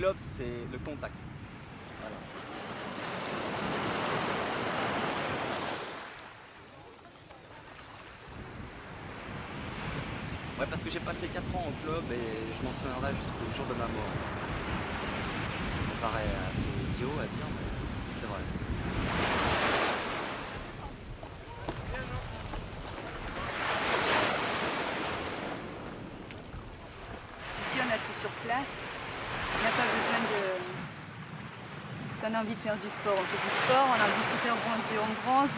club, c'est le contact. Voilà. Ouais, parce que j'ai passé 4 ans au club et je m'en souviendrai jusqu'au jour de ma mort. Ça paraît assez idiot à dire, mais c'est vrai. Ici, on a tout sur place. On n'a pas besoin de... Si on a envie de faire du sport, on fait du sport. On a envie de se faire bronzer, on bronze.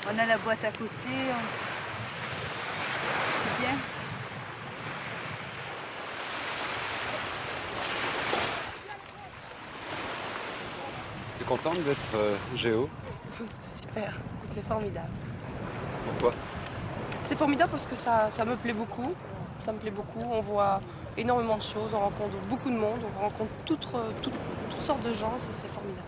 On a la boîte à côté. C'est bien. Tu es contente d'être géo? Super, c'est formidable. Pourquoi? C'est formidable parce que ça me plaît beaucoup. Ça me plaît beaucoup. On voit énormément de choses, on rencontre beaucoup de monde, on rencontre toutes sortes de gens, c'est formidable.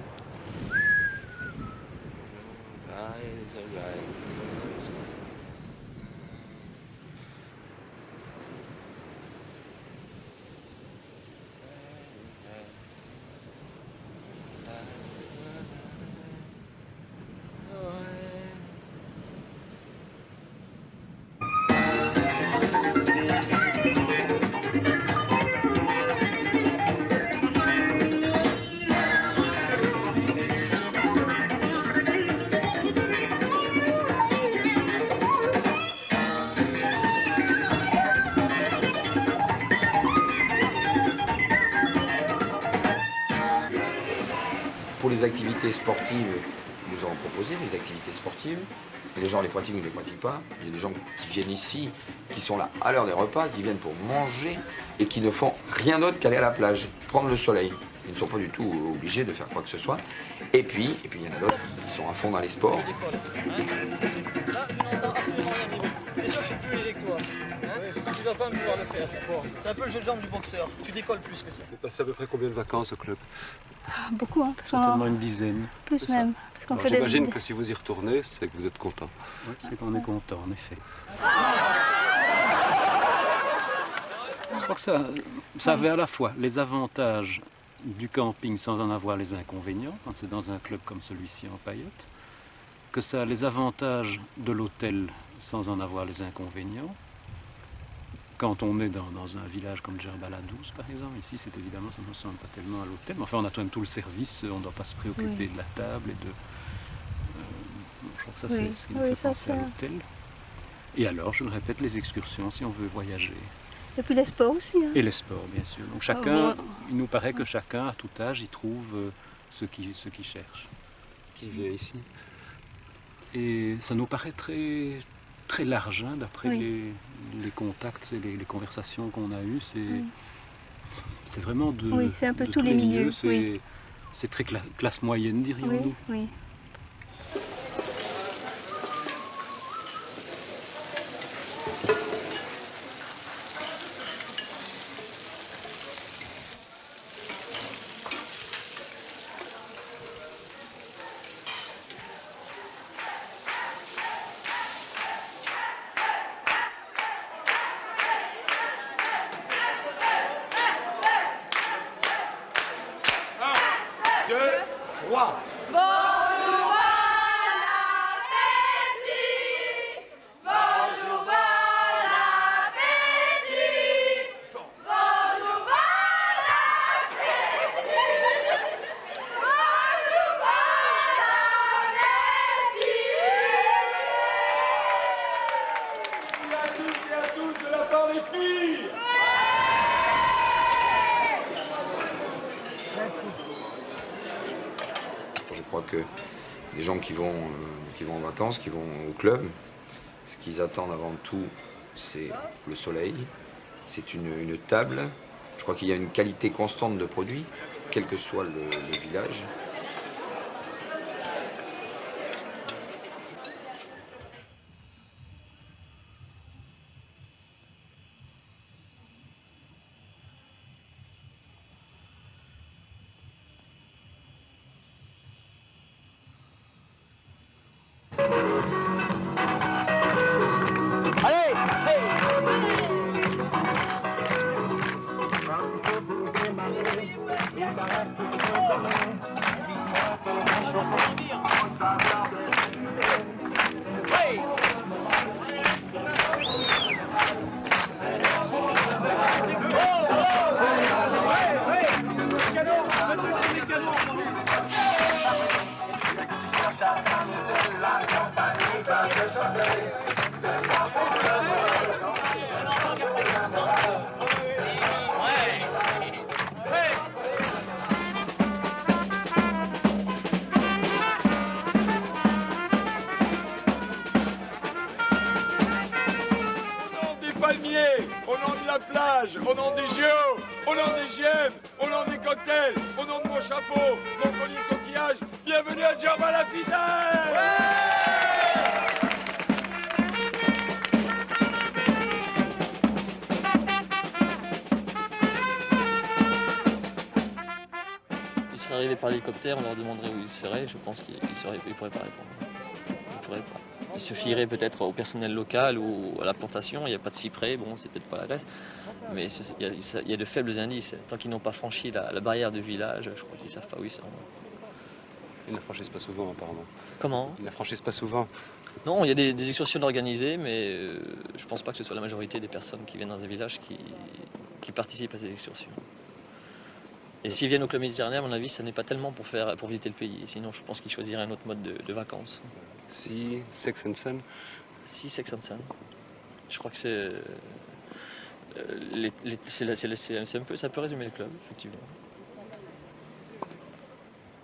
Pour les activités sportives, nous avons proposé des activités sportives. Et les gens les pratiquent ou ne les pratiquent pas. Il y a des gens qui viennent ici, qui sont là à l'heure des repas, qui viennent pour manger et qui ne font rien d'autre qu'aller à la plage, prendre le soleil. Ils ne sont pas du tout obligés de faire quoi que ce soit. Et puis il y en a d'autres qui sont à fond dans les sports. C'est sûr que je suis plus léger que toi. Tu vas pas me pouvoir le faire. C'est un peu le jeu de jambes du boxeur. Tu décolles plus que ça. Vous passez à peu près combien de vacances au club? Beaucoup, hein, parce Certainement une dizaine. plus même. Parce qu'on fait J'imagine que si vous y retournez, c'est que vous êtes content. Oui, c'est qu'on est content, en effet. Je crois que ça avait à la fois les avantages du camping sans en avoir les inconvénients, quand c'est dans un club comme celui-ci en Paillotte, que ça a les avantages de l'hôtel sans en avoir les inconvénients. Quand on est dans un village comme Djerba-la-Douce, par exemple, ici, c'est évidemment, ça ne ressemble pas tellement à l'hôtel, mais enfin, on a quand même tout le service, on ne doit pas se préoccuper de la table et de... je crois que ça, c'est ce qui nous fait penser à l'hôtel. Et alors, je le répète, les excursions, si on veut voyager. Et puis les sports aussi. Hein. Et les sports, bien sûr. Donc chacun, il nous paraît que chacun, à tout âge, y trouve ce qu'il cherche. Qui vient ici? Et ça nous paraît très, très large, hein, d'après les contacts et les conversations qu'on a eues. C'est vraiment de, c'est un peu de tous les milieux. C'est très classe moyenne, dirions-nous. Oui. Je crois que les gens qui vont en vacances, qui vont au club, ce qu'ils attendent avant tout, c'est le soleil, c'est une table. Je crois qu'il y a une qualité constante de produits, quel que soit le village. Au nom de la plage, au nom des JO, au nom des GM, au nom des cocktails, au nom de mon chapeau, mon collier de coquillage, bienvenue à Djerba la Fidèle! Ils seraient arrivés par l'hélicoptère, on leur demanderait où ils seraient, je pense qu'ils ne pourraient pas répondre. Ils pourraient pas. Il suffirait peut-être au personnel local ou à la plantation, il n'y a pas de cyprès, bon c'est peut-être pas la Grèce, mais il y a de faibles indices. Tant qu'ils n'ont pas franchi la barrière du village, je crois qu'ils ne savent pas où ils sont. Ils ne la franchissent pas souvent apparemment. Comment? Ils ne la franchissent pas souvent. Non, il y a des excursions organisées, mais je ne pense pas que ce soit la majorité des personnes qui viennent dans un village qui participent à ces excursions. Et s'ils viennent au club méditerranéen, à mon avis, ce n'est pas tellement pour visiter le pays. Sinon, je pense qu'ils choisiraient un autre mode de vacances. Si, Sex and Sun. Si, Sex and Sun. Je crois que c'est un peu, ça peut résumer le club, effectivement.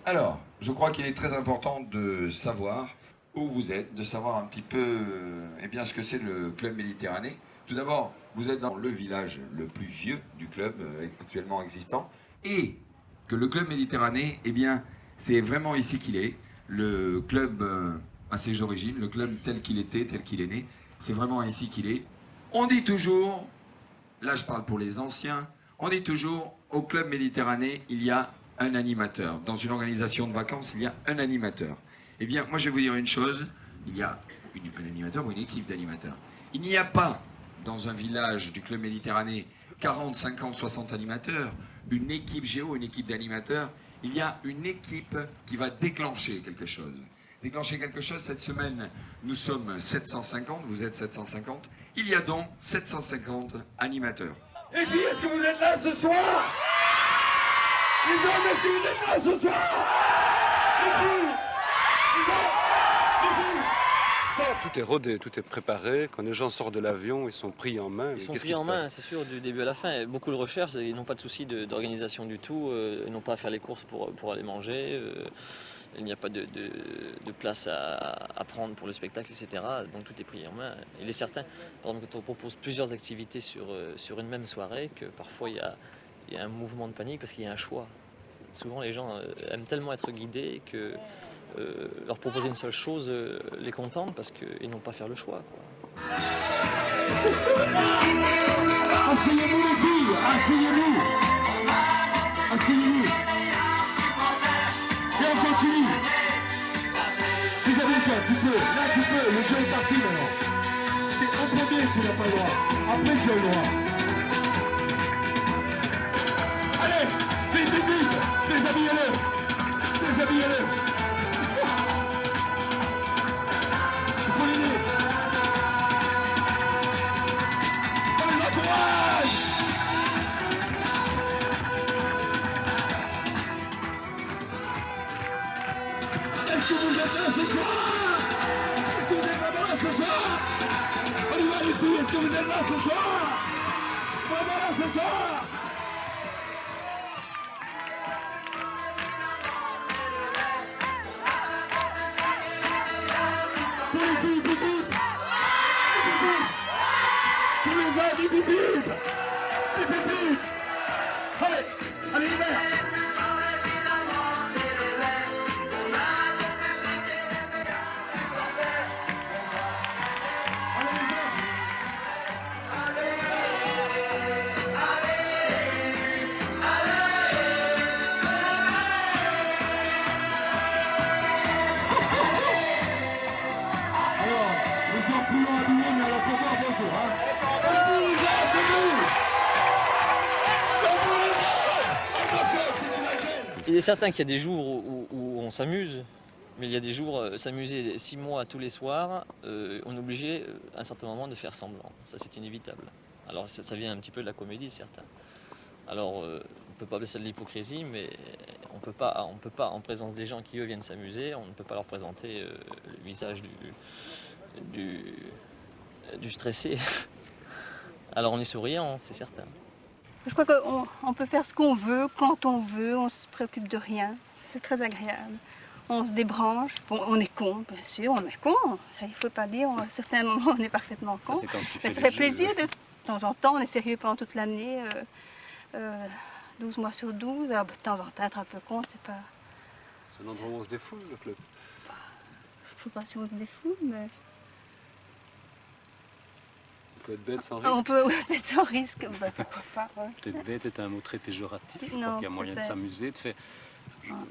Alors, je crois qu'il est très important de savoir où vous êtes, de savoir un petit peu eh bien, ce que c'est le club Méditerranée. Tout d'abord, vous êtes dans le village le plus vieux du club actuellement existant, et que le club Méditerranée, eh bien, c'est vraiment ici qu'il est. Le club à ses origines, le club tel qu'il était, tel qu'il est né, c'est vraiment ici qu'il est. On dit toujours, là je parle pour les anciens, on dit toujours, au club Méditerranée, il y a un animateur. Dans une organisation de vacances, il y a un animateur. Eh bien, moi je vais vous dire une chose, il y a un animateur ou une équipe d'animateurs. Il n'y a pas, dans un village du club Méditerranée, 40, 50, 60 animateurs, une équipe géo, une équipe d'animateurs. Il y a une équipe qui va déclencher quelque chose. Déclencher quelque chose, cette semaine, nous sommes 750, vous êtes 750. Il y a donc 750 animateurs. Et puis, est-ce que vous êtes là ce soir? Les hommes, est-ce que vous êtes là ce soir? Les filles, les hommes, les filles, stop! Tout est rodé, tout est préparé. Quand les gens sortent de l'avion, ils sont pris en main. Ils sont pris en main, c'est sûr, du début à la fin. Beaucoup le recherchent, ils n'ont pas de souci d'organisation du tout, ils n'ont pas à faire les courses pour aller manger. Il n'y a pas de place à prendre pour le spectacle, etc. Donc tout est pris en main. Il est certain, par exemple, quand on propose plusieurs activités sur une même soirée, que parfois il y a un mouvement de panique parce qu'il y a un choix. Souvent les gens aiment tellement être guidés que leur proposer une seule chose les contente parce qu'ils n'ont pas à faire le choix, quoi. Asseyez-vous les filles, asseyez-vous. Asseyez-vous. Et on continue. Isabelle, tu peux, là tu peux, le jeu est parti maintenant. C'est au premier que tu n'as pas le droit, après tu as le droit. Allez, vite, vite, vite, déshabillez-le, déshabillez-le. Il faut l'aider. On les encourage. Est-ce que vous êtes là ce soir? Est-ce que vous êtes vraiment là ce soir? On y va les filles, est-ce que vous êtes là ce soir? Vraiment là ce soir? Pour les filles, bip bip! Bip bip! Pour les hommes, bip bip bip! Bip bip bip! Allez! Allez les mecs! Alors, les gens plus habillés, mais alors pour voir bonjour, hein. Debout les gens, debout! C'est certain qu'il y a des jours où on s'amuse, mais il y a des jours, s'amuser 6 mois tous les soirs, on est obligé à un certain moment de faire semblant. Ça, c'est inévitable. Alors ça vient un petit peu de la comédie, certain. Alors on ne peut pas appeler ça de l'hypocrisie, mais on peut pas, en présence des gens qui eux viennent s'amuser, on ne peut pas leur présenter le visage du stressé. Alors on est souriant, c'est certain. Je crois qu'on peut faire ce qu'on veut, quand on veut, on ne se préoccupe de rien. C'est très agréable. On se débranche. Bon, on est con, bien sûr, on est con. Ça, il ne faut pas dire. À certains moments, on est parfaitement con. Mais ça fait plaisir. De temps en temps, on est sérieux pendant toute l'année. 12 mois sur 12. Alors, de temps en temps, être un peu con, c'est pas... C'est un endroit où on se défoule, le club. Je ne sais pas si on se défoule, mais... On peut être bête sans risque. On peut être sans risque, bah, pourquoi pas. Ouais. Peut-être bête est un mot très péjoratif. Je crois Non, qu'il y a moyen de peut-être. s'amuser, de faire...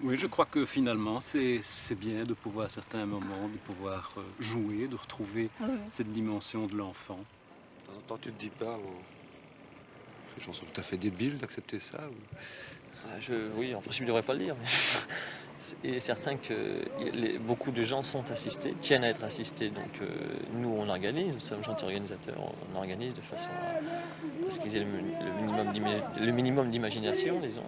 Oui, je crois que finalement, c'est bien de pouvoir, à certains moments, de pouvoir jouer, de retrouver cette dimension de l'enfant. De temps en temps, tu te dis pas, ces gens sont tout à fait débiles d'accepter ça ou... Oui, en principe, je ne devrais pas le dire. Mais il est certain que beaucoup de gens sont assistés, tiennent à être assistés. Donc nous, on organise, nous sommes gentils organisateurs, on organise de façon à ce qu'ils aient le minimum d'imagination, disons.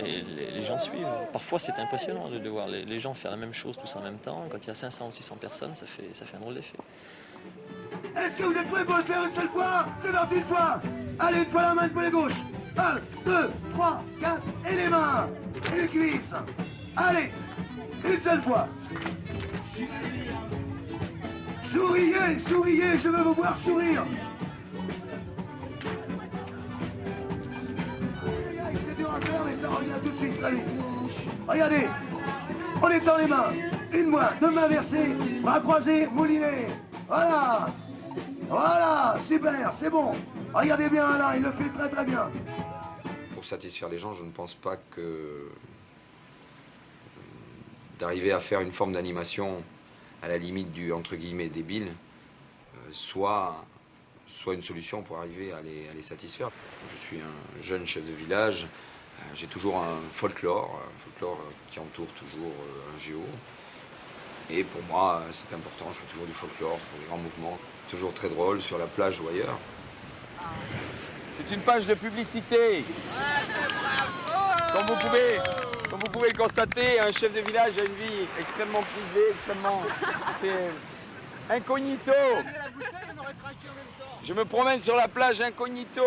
Et les gens suivent. Parfois, c'est impressionnant de voir les gens faire la même chose tous en même temps. Quand il y a 500 ou 600 personnes, ça fait un drôle d'effet. Est-ce que vous êtes prêts pour le faire une seule fois? C'est parti une fois. Allez, une fois la main, une fois la gauche. 1, 2, 3, 4, et les mains. Et les cuisses. Allez, une seule fois. Souriez, souriez, je veux vous voir sourire. C'est dur à faire, mais ça revient tout de suite, très vite. Regardez, on étend les mains. Une main, deux mains versées, bras croisés, moulinés. Voilà. Voilà, super, c'est bon. Regardez bien Alain, il le fait très très bien. Pour satisfaire les gens, je ne pense pas que d'arriver à faire une forme d'animation à la limite du entre guillemets débile soit une solution pour arriver à les satisfaire. Je suis un jeune chef de village, j'ai toujours un folklore qui entoure toujours un géo. Et pour moi, c'est important, je fais toujours du folklore, des grands mouvements, toujours très drôle sur la plage ou ailleurs. C'est une page de publicité. Comme vous pouvez le constater, un chef de village a une vie extrêmement privée, c'est incognito. Je me promène sur la plage incognito.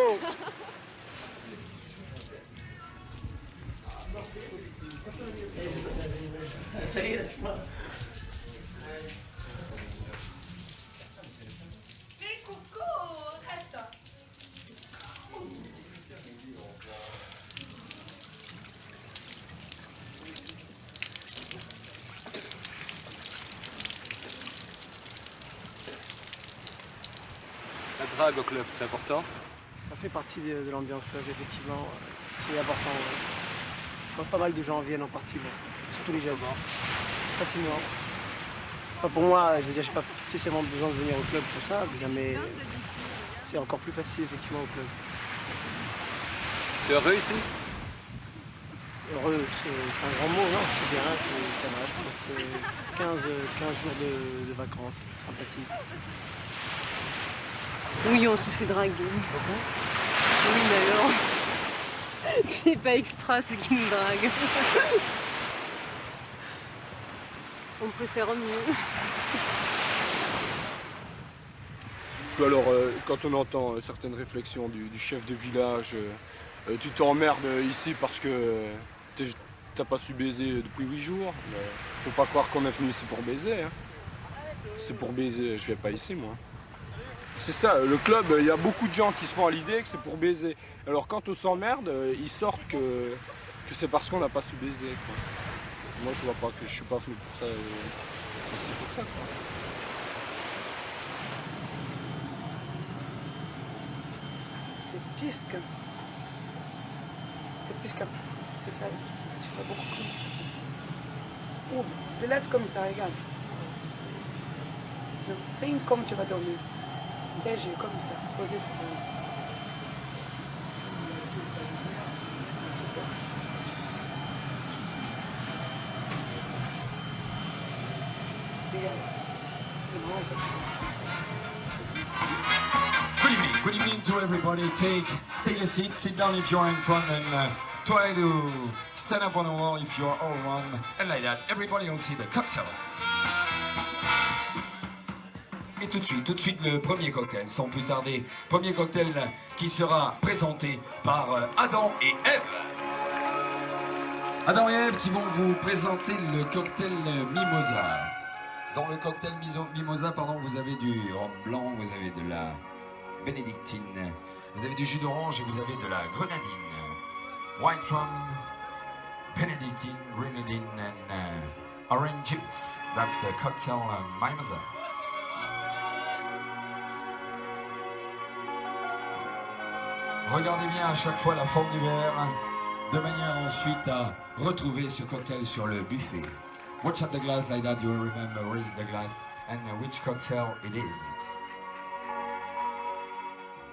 La drague au club, c'est important? Ça fait partie de l'ambiance club, effectivement. C'est important. Je vois pas mal de gens viennent en partie, surtout les jeunes. Facilement. Enfin, pour moi, je veux dire, j'ai pas spécialement besoin de venir au club pour ça, mais c'est encore plus facile, effectivement, au club. Tu es heureux ici? Heureux, c'est un grand mot, non? Je suis bien, ça va, je passe 15 jours de vacances, sympathique. Oui, on se fait draguer. Oui, mais alors, c'est pas extra ceux qui nous draguent. On préfère mieux. Alors, quand on entend certaines réflexions du chef de village, tu t'emmerdes ici parce que t'as pas su baiser depuis 8 jours. Faut pas croire qu'on est venu ici pour baiser. Hein. C'est pour baiser, je viens pas ici moi. C'est ça, le club, il y a beaucoup de gens qui se font à l'idée que c'est pour baiser. Alors quand on s'emmerde, ils sortent que c'est parce qu'on n'a pas su baiser. Quoi. Moi je vois pas que je suis pas venu pour ça. C'est pour ça quoi. C'est pisque. C'est pisque. C'est fait. Tu fais beaucoup comme ça, tu sais. Ou te laisse comme ça, regarde. Non, c'est une comme tu vas dormir. Léger, comme ça, posé sur le... Super. délire. Mais vraiment, ça Good evening to everybody. Take a seat, sit down if you're in front, and try to stand up on the wall if you're all one, and like that. Everybody will see the cocktail. Et tout de suite, le premier cocktail, sans plus tarder. Premier cocktail qui sera présenté par Adam et Ève. Adam et Ève qui vont vous présenter le cocktail Mimosa. Dans le cocktail Mimosa, pardon, vous avez du rhum blanc, vous avez de la bénédictine, vous avez du jus d'orange et vous avez de la grenadine. White rum, bénédictine, grenadine and orange juice. That's the cocktail Mimosa. Regardez bien à chaque fois la forme du verre, de manière ensuite à retrouver ce cocktail sur le buffet. Watch at the glass like that, you will remember where is the glass and which cocktail it is.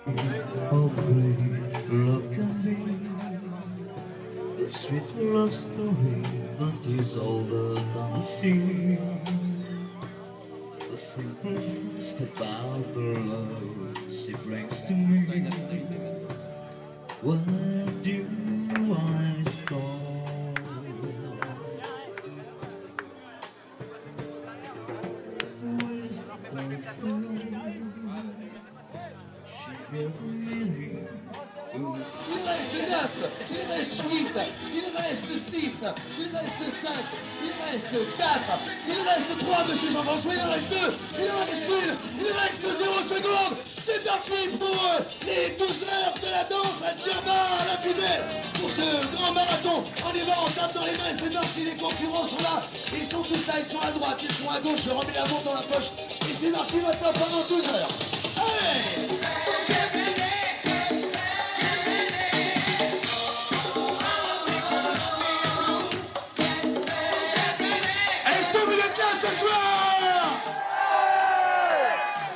How great love can be, a sweet love story that is older than the sea. The simplest about the love she brings to me. Where do I start? Il reste 9, il reste 8, il reste 6, il reste 5, il reste 4, il reste 3, monsieur Jean-François, il en reste 2, il en reste 1, il reste 0 secondes. C'est parti pour les 12 heures de la danse à Djerba, la fidèle, pour ce grand marathon. On y va, on tape dans les mains, c'est parti, les concurrents sont là. Ils sont tous là, ils sont à droite, ils sont à gauche, je remets la montre dans la poche. Et c'est parti maintenant pendant 12 heures. Allez!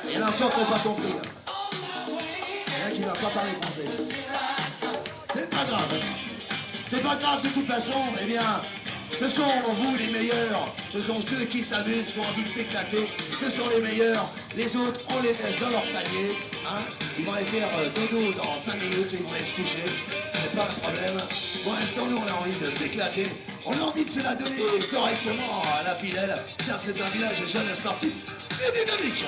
Il y en a encore qui n'ont pas compris. Il y en a qui ne va pas parler français. C'est pas grave. C'est pas grave de toute façon. Eh bien, ce sont vous les meilleurs. Ce sont ceux qui s'amusent, qui ont envie de s'éclater. Ce sont les meilleurs. Les autres, on les laisse dans leur panier. Hein. Ils vont aller faire dodo dans 5 minutes et ils vont aller se coucher. C'est pas un problème. Pour l'instant, nous, on a envie de s'éclater. On a envie de se la donner correctement à la fidèle. Car c'est un village jeune et sportif et dynamique.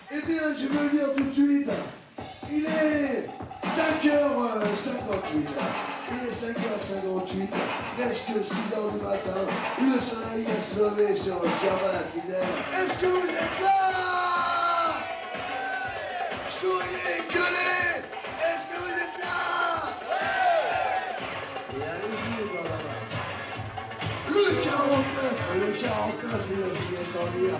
Eh bien, je veux le dire tout de suite, il est 5h58. Il est 5h58, presque 6h du matin. Le soleil va se lever sur Djerba la fidèle. Est-ce que vous êtes là? Souriez, gueulez. Est-ce que vous êtes là? Et allez-y, les gars, là-bas. Le 49, il a fini sans dire.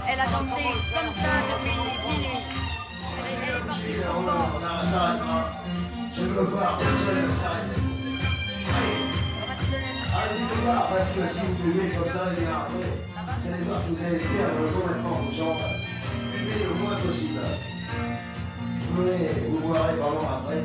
Elle a dansé comme ça depuis minuit. Elle est partie trop fort. On s'arrêtera. Je veux voir personne s'arrêter. Arrêtez de voir parce que si vous buvez comme ça, eh bien après, vous allez voir que vous allez perdre complètement vos jambes. Buvez le moins possible. Vous boirez pardon après.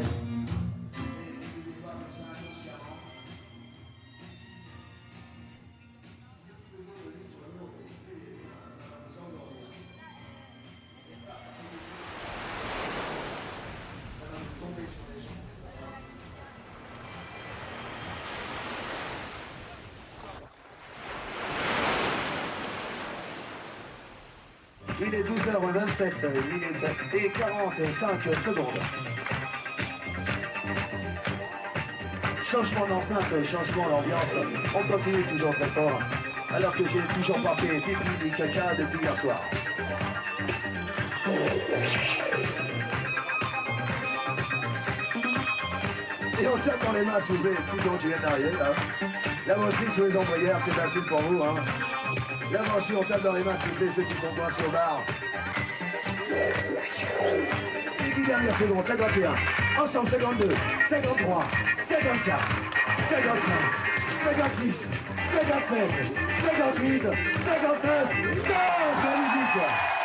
il est 12h27 minutes et 45 secondes. Changement d'enceinte, changement d'ambiance. On continue toujours très fort. Alors que j'ai toujours pas fait pipi ni caca depuis hier soir. Et on tape dans les mains, s'il vous plaît, les petits dons qui viennent d'arriver, là. La brocherie sous les ombrières, c'est facile pour vous, hein. La brocherie, on tape dans les mains, s'il vous plaît, ceux qui sont coincés au bar. Les 10 dernières secondes, 51. Ensemble, 52, 53, 54, 55, 56, 57, 58, 59. Stop, la musique.